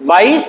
22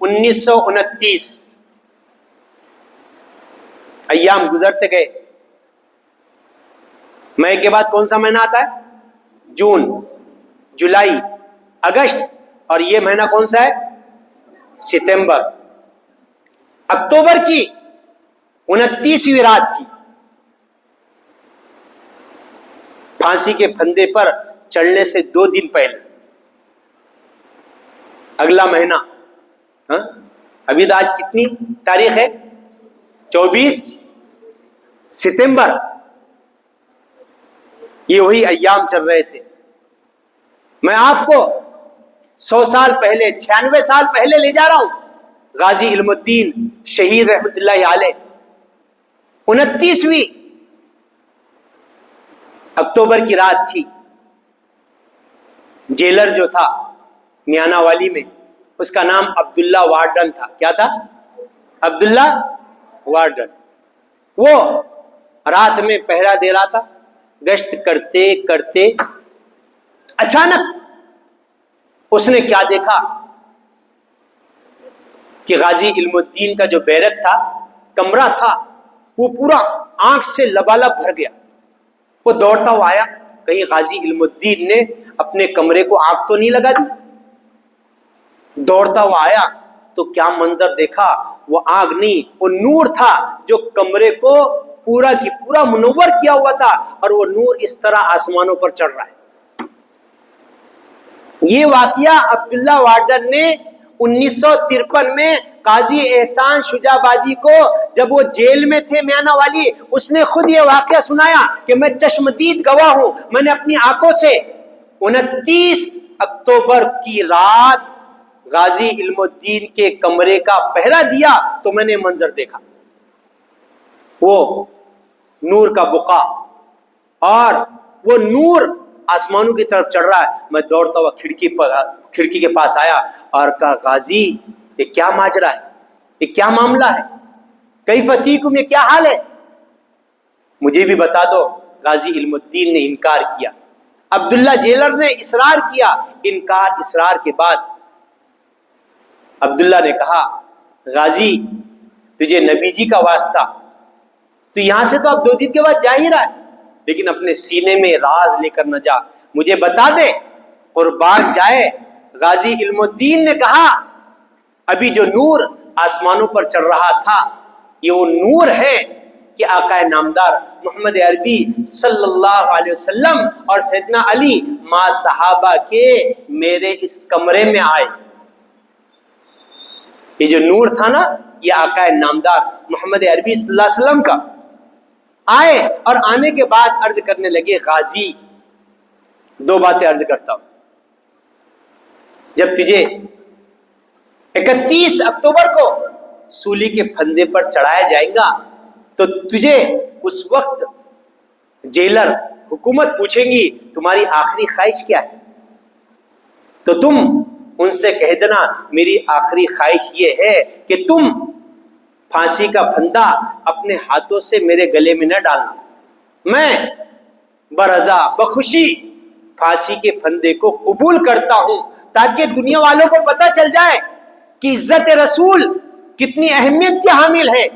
1929 ایام گزرتے گئے. مئی کے بعد کون سا مہینہ آتا ہے؟ جون، جولائی، اگست، اور یہ مہینہ کون سا ہے؟ ستمبر. اکتوبر کی 29ویں رات کی پھانسی کے پھندے پر چڑھنے سے 2 دن پہلے، اگلا مہینہ، ابھی تو آج کتنی تاریخ ہے؟ 24 ستمبر. یہ وہی ایام چل رہے تھے. میں آپ کو 100 سال پہلے، 96 سال پہلے لے جا رہا ہوں. غازی علم الدین شہید رحمت اللہ علیہ 29ویں اکتوبر کی رات تھی. جیلر جو تھا میانہ والی میں، اس کا نام عبداللہ وارڈن تھا. کیا تھا؟ عبداللہ وارڈن. وہ رات میں پہرا دے رہا تھا. گشت کرتے کرتے اچانک اس نے کیا دیکھا کہ غازی علم الدین کا جو بیرک تھا، کمرہ تھا، وہ پورا آنکھ سے لبالب بھر گیا. وہ دوڑتا ہوا آیا، کہیں غازی علم الدین نے اپنے کمرے کو آگ تو نہیں لگا دی. دوڑتا ہوا آیا تو کیا منظر دیکھا، وہ آگ نہیں، وہ نور تھا جو کمرے کو پورا کی پورا منور کیا ہوا تھا، اور وہ نور اس طرح آسمانوں پر چڑھ رہا ہے. یہ واقعہ عبداللہ وارڈن نے 1953 میں قاضی احسان شجاع آبادی کو، جب وہ جیل میں تھے میانہ والی، اس نے خود یہ واقعہ سنایا کہ میں چشمدید گواہ ہوں. میں نے اپنی آنکھوں سے 29 اکتوبر کی رات غازی علم الدین کے کمرے کا پہرا دیا تو میں نے منظر دیکھا. وہ نور کا بقع، اور وہ نور آسمانوں کی طرف چڑھ رہا ہے. میں دوڑتا ہوا کھڑکی کے پاس آیا اور کہا، غازی یہ کیا ماجرا ہے، یہ کیا معاملہ ہے، کیف فیکم، یہ کیا حال ہے، مجھے بھی بتا دو. غازی علم الدین نے انکار کیا. عبداللہ جیلر نے اصرار کیا. انکار اصرار کے بعد عبداللہ نے کہا، غازی تجھے نبی جی کا واسطہ، تو یہاں سے تو اب 2 دن کے بعد جا ہی رہا ہے، لیکن اپنے سینے میں راز لے کر نہ جا، مجھے بتا دے، قربان جائے. غازی علم الدین نے کہا، ابھی جو نور آسمانوں پر چڑھ رہا تھا، یہ وہ نور ہے کہ آقا نامدار محمد عربی صلی اللہ علیہ وسلم اور سیدنا علی ماں صحابہ کے میرے اس کمرے میں آئے. یہ جو نور تھا نا، یہ آقا نامدار محمد عربی صلی اللہ علیہ وسلم کا آئے، اور آنے کے بعد عرض کرنے لگے، غازی 2 باتیں عرض کرتا ہوں. جب تجھے 31 اکتوبر کو سولی کے پھندے پر چڑھایا جائے گا تو تجھے اس وقت جیلر، حکومت پوچھیں گی تمہاری آخری خواہش کیا ہے، تو تم ان سے کہہ دینا، میری آخری خواہش یہ ہے کہ تم پھانسی کا پھندا اپنے ہاتھوں سے میرے گلے میں نہ ڈالنا. میں برضا بخوشی پھانسی کے پھندے کو قبول کرتا ہوں، تاکہ دنیا والوں کو پتہ چل جائے کہ عزت رسول کتنی اہمیت کی حامل ہے،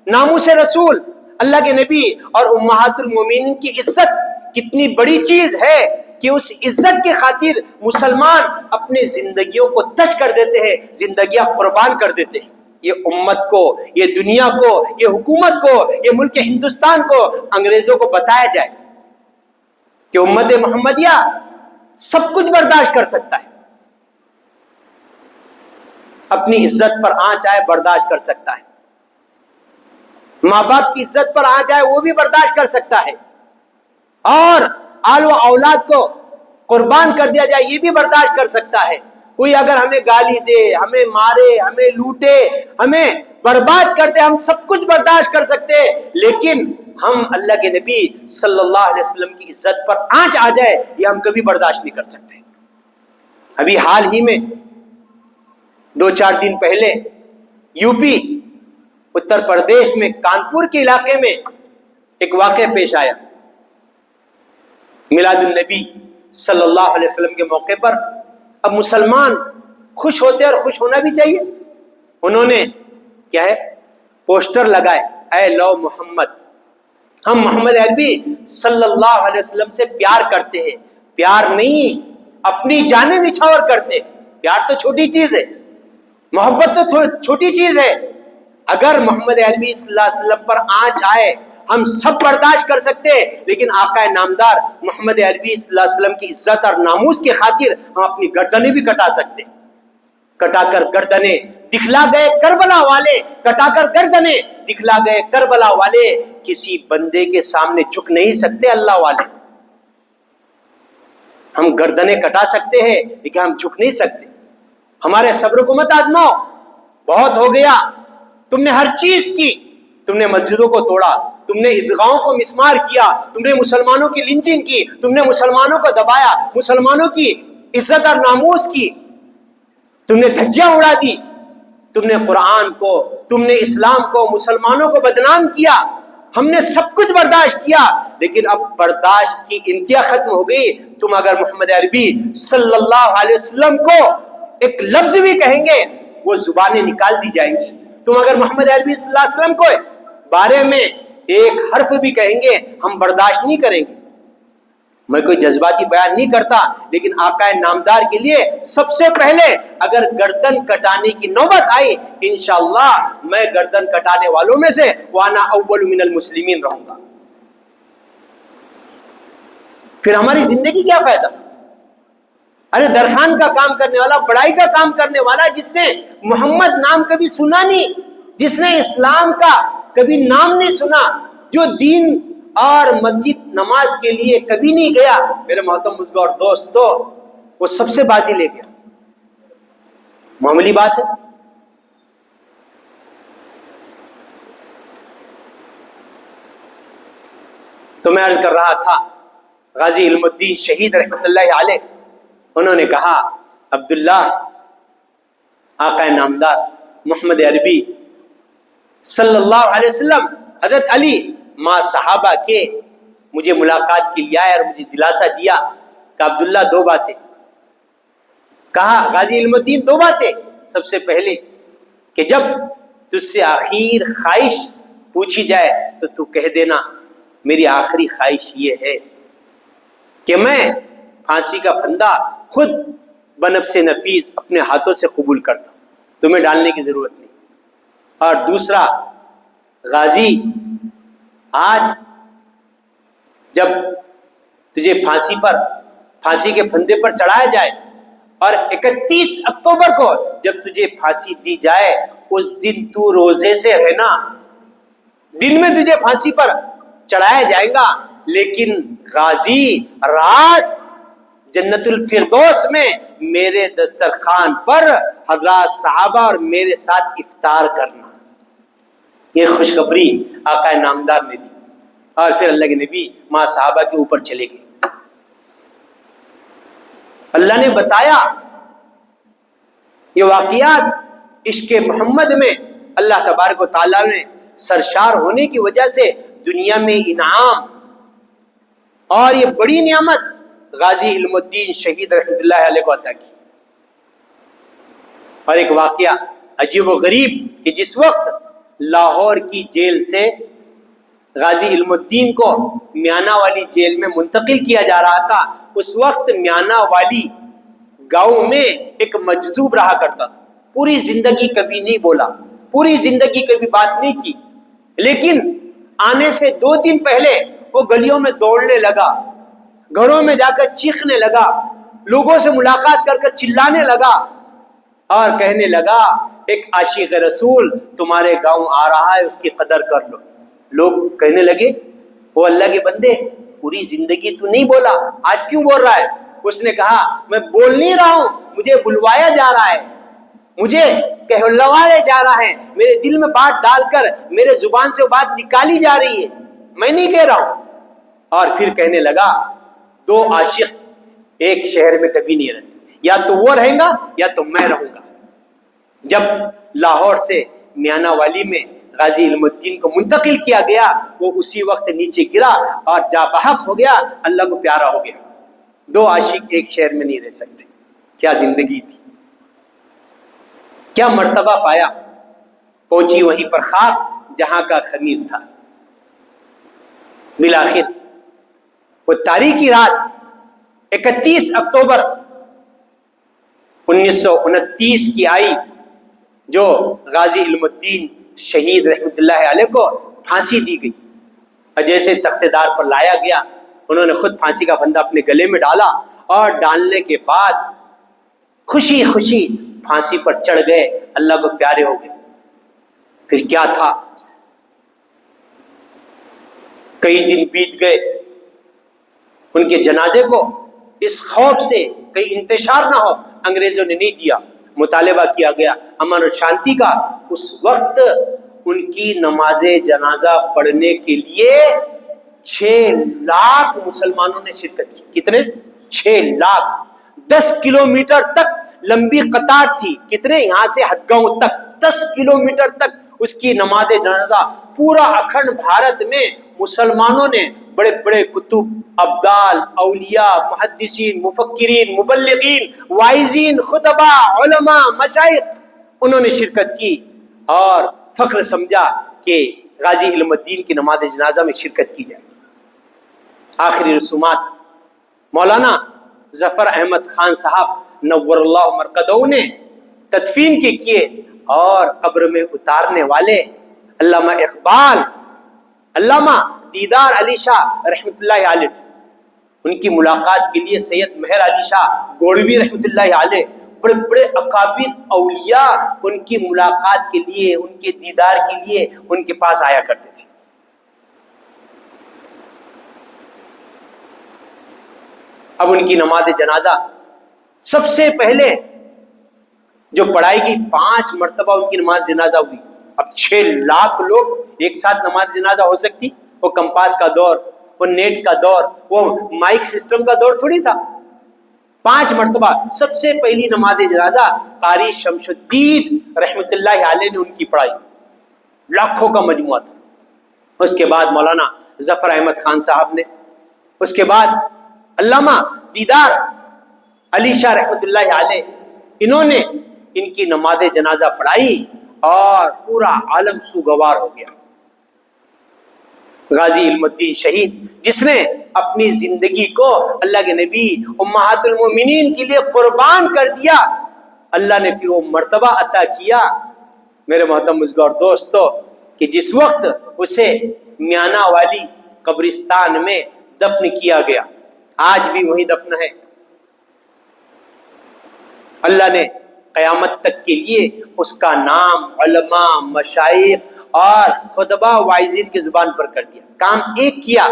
ناموس رسول، اللہ کے نبی اور امہات المومنین کی عزت کتنی بڑی چیز ہے کہ اس عزت کی خاطر مسلمان اپنی زندگیوں کو تج کر دیتے ہیں، زندگیاں قربان کر دیتے ہیں. یہ امت کو، یہ دنیا کو، یہ حکومت کو، یہ ملک ہندوستان کو، انگریزوں کو بتایا جائے کہ امت محمدیہ سب کچھ برداشت کر سکتا ہے، اپنی عزت پر آنچ آئے برداشت کر سکتا ہے، ماں باپ کی عزت پر آنچ آئے وہ بھی برداشت کر سکتا ہے، اور آل و اولاد کو قربان کر دیا جائے یہ بھی برداشت کر سکتا ہے. کوئی اگر ہمیں گالی دے، ہمیں مارے، ہمیں لوٹے، ہمیں برباد کر دے، ہم سب کچھ برداشت کر سکتے ہیں، لیکن ہم اللہ کے نبی صلی اللہ علیہ وسلم کی عزت پر آنچ آ جائے یہ ہم کبھی برداشت نہیں کر سکتے. ابھی حال ہی میں 2-4 دن پہلے یو پی اتر پردیش میں کانپور کے علاقے میں ایک واقعہ پیش آیا. میلاد النبی صلی اللہ علیہ وسلم کے موقع پر اب مسلمان خوش ہوتے اور خوش ہونا بھی چاہیے. انہوں نے کیا ہے پوسٹر لگائے, اے لو محمد, ہم محمد عربی صلی اللہ علیہ وسلم سے پیار کرتے ہیں. پیار نہیں, اپنی جانیں نچھاور کرتے ہیں. پیار تو چھوٹی چیز ہے, محبت تو چھوٹی چیز ہے. اگر محمد عربی صلی اللہ علیہ وسلم پر آنچ آئے ہم سب برداشت کر سکتے ہیں, لیکن آقا نامدار محمد عربی صلی اللہ علیہ وسلم کی عزت اور ناموس کی خاطر ہم اپنی گردنیں بھی کٹا سکتے ہیں. کٹا کر گردنیں دکھلا گئے کربلا والے, کٹا کر گردنیں دکھلا گئے کربلا والے. کسی بندے کے سامنے جھک نہیں سکتے اللہ والے. ہم گردنیں کٹا سکتے ہیں لیکن ہم جھک نہیں سکتے. ہمارے صبر کو مت آزماؤ, بہت ہو گیا. تم نے ہر چیز کی, تم نے مسجدوں کو توڑا, تم نے عیدگاہوں کو مسمار کیا, تم نے مسلمانوں کی لنچنگ کی, تم نے مسلمانوں کو دبایا, مسلمانوں کی عزت اور ناموس کی تم نے دھجیاں اڑا دی, تم نے قرآن کو, تم نے اسلام کو, مسلمانوں کو بدنام کیا. ہم نے سب کچھ برداشت کیا, لیکن اب برداشت کی انتہا ختم ہو گئی. تم اگر محمد عربی صلی اللہ علیہ وسلم کو ایک لفظ بھی کہیں گے وہ زبانیں نکال دی جائیں گی. تم اگر محمد عربی صلی اللہ علیہ وسلم کو بارے میں ایک حرف بھی کہیں گے ہم برداشت نہیں کریں گے. میں کوئی جذباتی بیان نہیں کرتا, لیکن آقا نامدار کے لیے سب سے پہلے اگر گردن کٹانے کی نوبت آئی انشاءاللہ میں گردن کٹانے والوں میں سے وانا اول من المسلمین رہوں گا. پھر ہماری زندگی کیا فائدہ؟ ارے درخان کا کام کرنے والا, بڑائی کا کام کرنے والا, جس نے محمد نام کبھی سنا نہیں, جس نے اسلام کا کبھی نام نہیں سنا, جو دین اور مسجد نماز کے لیے کبھی نہیں گیا, میرے محترم بزرگوں اور دوستو, وہ سب سے بازی لے گیا. معمولی بات ہے. تو میں عرض کر رہا تھا غازی علم الدین شہید رحمۃ اللہ علیہ, انہوں نے کہا عبداللہ آقا نامدار محمد عربی صلی اللہ علیہ وسلم حضرت علی ماں صحابہ کے مجھے ملاقات کے لیے آئے اور مجھے دلاسا دیا کہ عبداللہ دو باتیں. کہا غازی علم الدین دو باتیں. سب سے پہلے کہ جب تجھ سے آخر خواہش پوچھی جائے تو تو کہہ دینا میری آخری خواہش یہ ہے کہ میں پھانسی کا پھندا خود بنفس نفیس اپنے ہاتھوں سے قبول کرتا ہوں, تمہیں ڈالنے کی ضرورت نہیں. اور دوسرا, غازی آج جب تجھے پھانسی کے پھندے پر چڑھایا جائے اور 31 اکتوبر کو جب تجھے پھانسی دی جائے اس دن تو روزے سے رہنا. دن میں تجھے پھانسی پر چڑھایا جائے گا, لیکن غازی رات جنت الفردوس میں میرے دسترخوان پر حضرات صحابہ اور میرے ساتھ افطار کرنا. یہ خوشخبری آقا نامدار نے دی اور پھر اللہ کے نبی ماں صحابہ کے اوپر چلے گئے. اللہ نے بتایا یہ واقعات عشق محمد میں اللہ تبارک و تعالیٰ نے سرشار ہونے کی وجہ سے دنیا میں انعام اور یہ بڑی نعمت غازی علم الدین شہید رحمۃ اللہ علیہ کو عطا کی. اور ایک واقعہ عجیب و غریب کہ جس وقت لاہور کی جیل سے غازی علم الدین کو میانہ والی جیل میں منتقل کیا جا رہا تھا, اس وقت میانہ والی گاؤں میں ایک مجذوب رہا کرتا تھا. پوری زندگی کبھی نہیں بولا, پوری زندگی کبھی بات نہیں کی, لیکن آنے سے 2 دن پہلے وہ گلیوں میں دوڑنے لگا, گھروں میں جا کر چیخنے لگا, لوگوں سے ملاقات کر کر چلانے لگا اور کہنے لگا ایک عاشق رسول تمہارے گاؤں آ رہا ہے, اس کی قدر کر لو. لوگ کہنے لگے وہ اللہ کے بندے پوری زندگی تو نہیں بولا, آج کیوں بول رہا ہے؟ اس نے کہا میں بول نہیں رہا ہوں, مجھے بلوایا جا رہا ہے, مجھے کہلوایا جا رہا ہے, میرے دل میں بات ڈال کر میرے زبان سے وہ بات نکالی جا رہی ہے, میں نہیں کہہ رہا ہوں. اور پھر کہنے لگا 2 عاشق ایک شہر میں کبھی نہیں رہتے, یا تو وہ رہیں گا یا تو میں رہوں گا. جب لاہور سے میانہ والی میں غازی علم الدین کو منتقل کیا گیا وہ اسی وقت نیچے گرا اور جا بحق ہو گیا, اللہ کو پیارا ہو گیا. 2 عاشق ایک شہر میں نہیں رہ سکتے. کیا زندگی تھی. کیا مرتبہ پایا، پہنچی وہیں پر خاک جہاں کا خمیر تھا۔ بالآخر وہ تاریخی رات 31 اکتوبر 1929 کی آئی، جو غازی علم الدین شہید رحمت اللہ علیہ کو پھانسی دی گئی، اور جیسے تخت دار پر لایا گیا انہوں نے خود پھانسی کا پھندا اپنے گلے میں ڈالا، اور ڈالنے کے بعد خوشی خوشی پھانسی پر چڑھ گئے، اللہ کو پیارے ہو گئے۔ پھر کیا تھا، کئی دن بیت گئے، ان کے جنازے کو اس خوف سے کہیں انتشار نہ ہو انگریزوں نے نہیں دیا، مطالبہ کیا گیا امن اور شانتی کا۔ اس وقت ان کی نماز جنازہ پڑھنے کے لیے 6 لاکھ مسلمانوں نے شرکت کی۔ کتنے؟ 6 لاکھ۔ 10 کلومیٹر تک لمبی قطار تھی، کتنے؟ یہاں سے ہتگاؤں تک 10 کلومیٹر تک اس کی نماز جنازہ۔ پورا اکھنڈ بھارت میں مسلمانوں نے، بڑے بڑے کتب، ابدال، اولیاء، محدثین، مفکرین، مبلغین، واعظین، خطباء، علماء، مشائخ، انہوں نے شرکت کی اور فخر سمجھا کہ غازی علم الدین کی نماز جنازہ میں شرکت کی جائے۔ آخری رسومات مولانا ظفر احمد خان صاحب نور اللہ مرقدہ نے تدفین کے کیے، اور قبر میں اتارنے والے علامہ اقبال، علامہ دیدار علی شاہ رحمت اللہ علیہ، ان کی ملاقات کے لیے سید مہر علی شاہ گوڑوی رحمت اللہ علیہ، بڑے بڑے اکابر اولیاء ان کی ملاقات کے لیے، ان کے دیدار کے لیے ان کے پاس آیا کرتے تھے۔ اب ان کی نماز جنازہ سب سے پہلے جو پڑھائی گئی، 5 مرتبہ ان کی نماز جنازہ ہوئی۔ اب 6 لاکھ لوگ ایک ساتھ نماز جنازہ ہو سکتی؟ وہ کمپاس کا دور، وہ نیٹ کا دور، وہ مائک سسٹم کا دور تھوڑی تھا۔ 5 مرتبہ سب سے پہلی نماز جنازہ قاری شمس الدین رحمت اللہ علیہ نے ان کی پڑھائی، لاکھوں کا مجموعہ تھا۔ اس کے بعد مولانا ظفر احمد خان صاحب نے، اس کے بعد علامہ دیدار علی شاہ رحمت اللہ علیہ، انہوں نے ان کی نماز جنازہ پڑھائی اور پورا عالم سوگوار ہو گیا۔ غازی علم الدین شہید، جس نے اپنی زندگی کو اللہ کے نبی امہات المومنین کے لیے قربان کر دیا، اللہ نے پھر وہ مرتبہ عطا کیا میرے محترم بزرگوں اور دوستو، کہ جس وقت اسے میانہ والی قبرستان میں دفن کیا گیا، آج بھی وہی دفن ہے۔ اللہ نے قیامت تک کے لیے اس کا نام علماء، مشائخ اور خطباء واعظین کی زبان پر کر دیا۔ کام ایک کیا،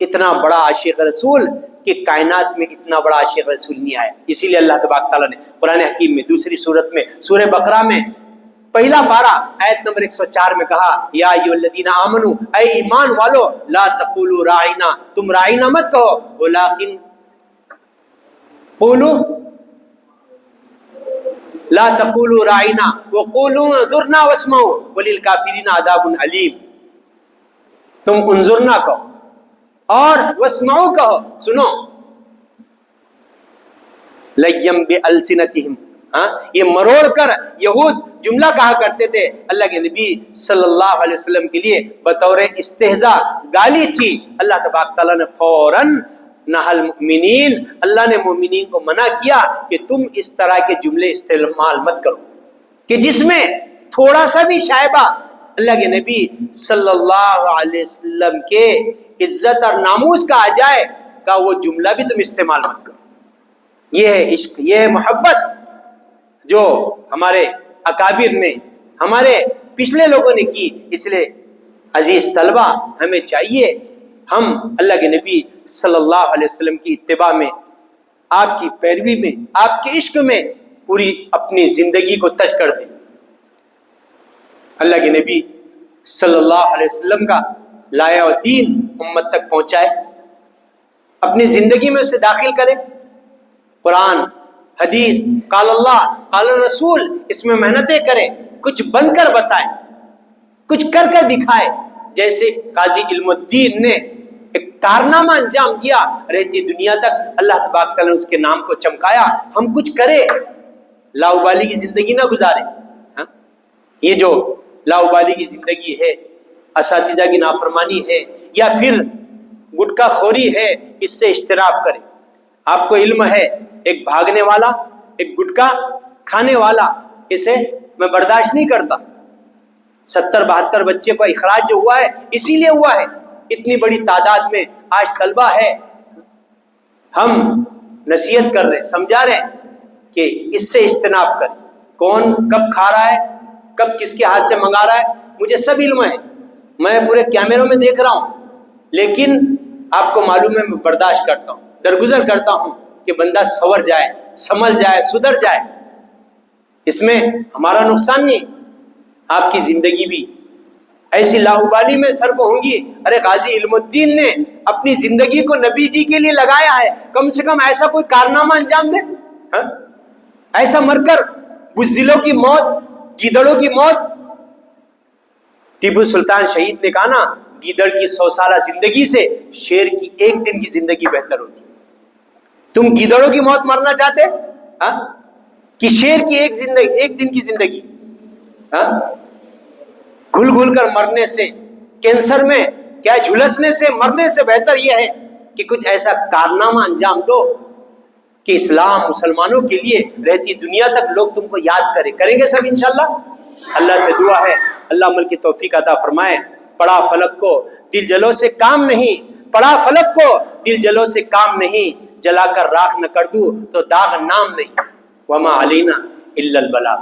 اتنا بڑا عاشق رسول کہ کائنات میں اتنا بڑا عاشق رسول نہیں آیا۔ اسی لیے اللہ تبارک تعالیٰ نے قرآن حکیم میں دوسری صورت میں سورہ بقرہ میں پہلا پارہ آیت نمبر 104 میں کہا، یا ایھا الذین آمنو، اے ایمان والو، لا تقولوا راعینا، تم راعینا مت کہو، ولیکن قولوا، لا تقولوا راعینا وقولوا انظرنا واسمعوا وللکافرین عذاب علیم۔ تم انظرنا کہو اور واسمعوا کہو، سنو۔ لیم بالسنتہم، یہ مروڑ کر یہود جملہ کہا کرتے تھے، اللہ کے نبی صلی اللہ علیہ وسلم کے لیے بطور استہزاء گالی تھی۔ اللہ تبارک تعالیٰ نے فوراً نہل المؤمنین، اللہ نے مومنین کو منع کیا کہ تم اس طرح کے جملے استعمال مت کرو کہ جس میں تھوڑا سا بھی شائبہ اللہ کے نبی صلی اللہ علیہ وسلم کے عزت اور ناموس کا آ جائے کا وہ جملہ بھی تم استعمال مت کرو۔ یہ ہے عشق، یہ ہے محبت جو ہمارے اکابر نے، ہمارے پچھلے لوگوں نے کی۔ اس لیے عزیز طلبہ، ہمیں چاہیے ہم اللہ کے نبی صلی اللہ علیہ وسلم کی اتباع میں، آپ کی پیروی میں، آپ کے عشق میں پوری اپنی زندگی کو تج کر دیں۔ اللہ کے نبی صلی اللہ علیہ وسلم کا لایا ہوا دین امت تک پہنچائے، اپنی زندگی میں اسے داخل کرے۔ قرآن، حدیث، قال اللہ، قال رسول، اس میں محنتیں کرے، کچھ بن کر بتائے، کچھ کر کر دکھائے۔ جیسے قاضی علم الدین نے ایک کارنامہ انجام دیا، رہتی دنیا تک اللہ تبارک تعالیٰ نے اس کے نام کو چمکایا۔ ہم کچھ کرے، لاؤبالی کی زندگی نہ گزارے. ہاں؟ یہ جو لاؤبالی کی زندگی ہے، اساتذہ کی نافرمانی ہے، یا پھر گٹکا خوری ہے، اس سے اجتناب کرے. آپ کو علم ہے ایک بھاگنے والا، ایک گٹکا کھانے والا، اسے میں برداشت نہیں کرتا. 70-72 بچے کو اخراج جو ہوا ہے اسی لیے ہوا ہے. اتنی بڑی تعداد میں آج طلبہ ہے، ہم نصیحت کر رہے ہیں، سمجھا رہے ہیں کہ اس سے اجتناب کریں. کون کب کھا رہا ہے، کب کس کے ہاتھ سے منگا رہا ہے، مجھے سب علم ہے، میں پورے کیمروں میں دیکھ رہا ہوں. لیکن آپ کو معلوم ہے میں برداشت کرتا ہوں، درگزر کرتا ہوں کہ بندہ سنور جائے، سنبھل جائے، سدھر جائے. اس میں ہمارا نقصان نہیں. آپ کی زندگی بھی ایسی لاہوبالی میں صرف ہوں گی. ارے غازی علم الدین نے اپنی زندگی کو نبی جی کے لیے لگایا ہے، کم سے کم ایسا کوئی کارنامہ انجام دے. ہاں؟ ایسا مر کر بزدلوں کی موت، گیدڑوں کی موت. ٹیپو سلطان شہید نے کہا نا، گیدڑ کی 100 سالہ زندگی سے شیر کی 1 دن کی زندگی بہتر ہوتی. تم گیدڑوں کی موت مرنا چاہتے ہاں؟ کہ شیر کی 1 دن کی زندگی؟ ہاں؟ گھل گھل کر مرنے سے، کینسر میں کیا جھلسنے سے، مرنے سے بہتر یہ ہے کہ کچھ ایسا کارنامہ انجام دو کہ اسلام مسلمانوں کے لیے رہتی دنیا تک لوگ تم کو یاد کریں گے سب انشاءاللہ. اللہ سے دعا ہے اللہ عمل کی توفیق عطا فرمائے. پڑا فلک کو دل جلوں سے کام نہیں، پڑا فلک کو دل جلوں سے کام نہیں، جلا کر راکھ نہ کر دوں تو داغ نام نہیں. وما علینا الا البلاغ.